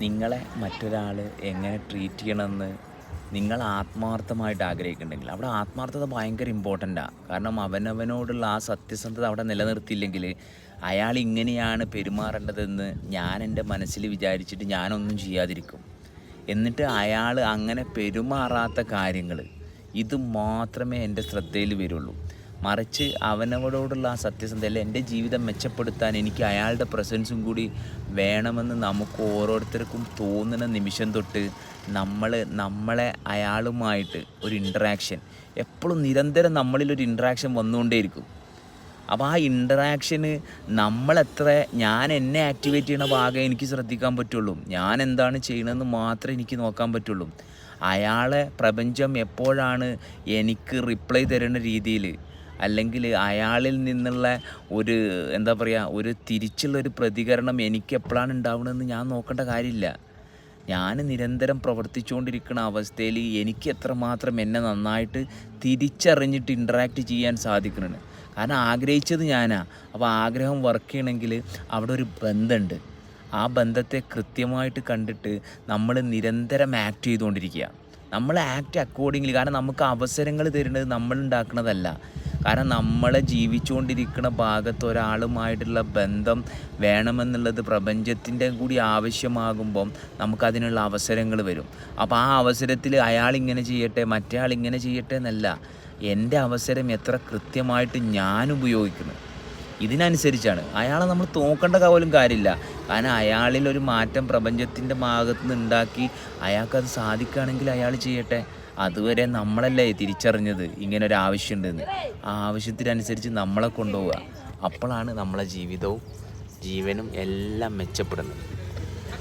നിങ്ങളെ മറ്റൊരാൾ എങ്ങനെ ട്രീറ്റ് ചെയ്യണമെന്ന് നിങ്ങൾ ആത്മാർത്ഥമായിട്ട് ആഗ്രഹിക്കുന്നുണ്ടെങ്കിൽ അവിടെ ആത്മാർത്ഥത ഭയങ്കര ഇമ്പോർട്ടൻ്റാണ്. കാരണം അവനവനോടുള്ള ആ സത്യസന്ധത അവിടെ നിലനിർത്തിയില്ലെങ്കിൽ അയാൾ ഇങ്ങനെയാണ് പെരുമാറേണ്ടതെന്ന് ഞാൻ എൻ്റെ മനസ്സിൽ വിചാരിച്ചിട്ട് ഞാനൊന്നും ചെയ്യാതിരിക്കും. എന്നിട്ട് അയാൾ അങ്ങനെ പെരുമാറാത്ത കാര്യങ്ങൾ ഇത് മാത്രമേ എൻ്റെ ശ്രദ്ധയിൽ വരുള്ളൂ. മറിച്ച് അവനവരോടുള്ള ആ സത്യസന്ധതയിൽ എൻ്റെ ജീവിതം മെച്ചപ്പെടുത്താൻ എനിക്ക് അയാളുടെ പ്രസൻസും കൂടി വേണമെന്ന് നമുക്ക് ഓരോരുത്തർക്കും തോന്നുന്ന നിമിഷം തൊട്ട് നമ്മളെ അയാളുമായിട്ട് ഒരു ഇൻറ്ററാക്ഷൻ എപ്പോഴും നിരന്തരം നമ്മളിലൊരു ഇൻറ്ററാക്ഷൻ വന്നുകൊണ്ടേയിരിക്കും. അപ്പോൾ ആ ഇൻറ്ററാക്ഷന് ഞാൻ എന്നെ ആക്ടിവേറ്റ് ചെയ്യണ ഭാഗം എനിക്ക് ശ്രദ്ധിക്കാൻ പറ്റുള്ളൂ. ഞാൻ എന്താണ് ചെയ്യണമെന്ന് മാത്രമേ എനിക്ക് നോക്കാൻ പറ്റുള്ളൂ. അയാളെ പ്രപഞ്ചം എപ്പോഴാണ് എനിക്ക് റിപ്ലൈ തരുന്ന രീതിയിൽ അല്ലെങ്കിൽ അയാളിൽ നിന്നുള്ള ഒരു ഒരു തിരിച്ചുള്ളൊരു പ്രതികരണം എനിക്ക് എപ്പോഴാണ് ഉണ്ടാവുന്നതെന്ന് ഞാൻ നോക്കേണ്ട കാര്യമില്ല. ഞാൻ നിരന്തരം പ്രവർത്തിച്ചുകൊണ്ടിരിക്കുന്ന അവസ്ഥയിൽ എനിക്ക് എത്രമാത്രം എന്നെ നന്നായിട്ട് തിരിച്ചറിഞ്ഞിട്ട് ഇൻറ്ററാക്റ്റ് ചെയ്യാൻ സാധിക്കുന്നുണ്ട്. കാരണം ആഗ്രഹിച്ചത് ഞാനാ. അപ്പോൾ ആഗ്രഹം വർക്ക് ചെയ്യണമെങ്കിൽ അവിടെ ഒരു ബന്ധമുണ്ട്. ആ ബന്ധത്തെ കൃത്യമായിട്ട് കണ്ടിട്ട് നമ്മൾ നിരന്തരം ആക്ട് ചെയ്തുകൊണ്ടിരിക്കുക. നമ്മൾ ആക്ട് അക്കോർഡിംഗ്ലി. കാരണം നമുക്ക് അവസരങ്ങൾ തരുന്നത് നമ്മൾ ഉണ്ടാക്കുന്നതല്ല. കാരണം നമ്മളെ ജീവിച്ചുകൊണ്ടിരിക്കുന്ന ഭാഗത്ത് ഒരാളുമായിട്ടുള്ള ബന്ധം വേണമെന്നുള്ളത് പ്രപഞ്ചത്തിൻ്റെ കൂടി ആവശ്യമാകുമ്പം നമുക്കതിനുള്ള അവസരങ്ങൾ വരും. അപ്പോൾ ആ അവസരത്തിൽ അയാളിങ്ങനെ ചെയ്യട്ടെ മറ്റേ ആൾ ഇങ്ങനെ ചെയ്യട്ടെ എന്നല്ല, എൻ്റെ അവസരം എത്ര കൃത്യമായിട്ട് ഞാൻ ഉപയോഗിക്കുന്നു ഇതിനനുസരിച്ചാണ്. അയാളെ നമ്മൾ നോക്കേണ്ട പോലും കാര്യമില്ല. കാരണം അയാളിലൊരു മാറ്റം പ്രപഞ്ചത്തിൻ്റെ ഭാഗത്ത് നിന്ന് ഉണ്ടാക്കി അയാൾക്കത് സാധിക്കുകയാണെങ്കിൽ അയാൾ ചെയ്യട്ടെ. അതുവരെ നമ്മളല്ലേ തിരിച്ചറിഞ്ഞത് ഇങ്ങനൊരു ആവശ്യമുണ്ടെന്ന്. ആ ആവശ്യത്തിനനുസരിച്ച് നമ്മളെ കൊണ്ടുപോവുക. അപ്പോഴാണ് നമ്മളെ ജീവിതവും ജീവനും എല്ലാം മെച്ചപ്പെടുന്നത്.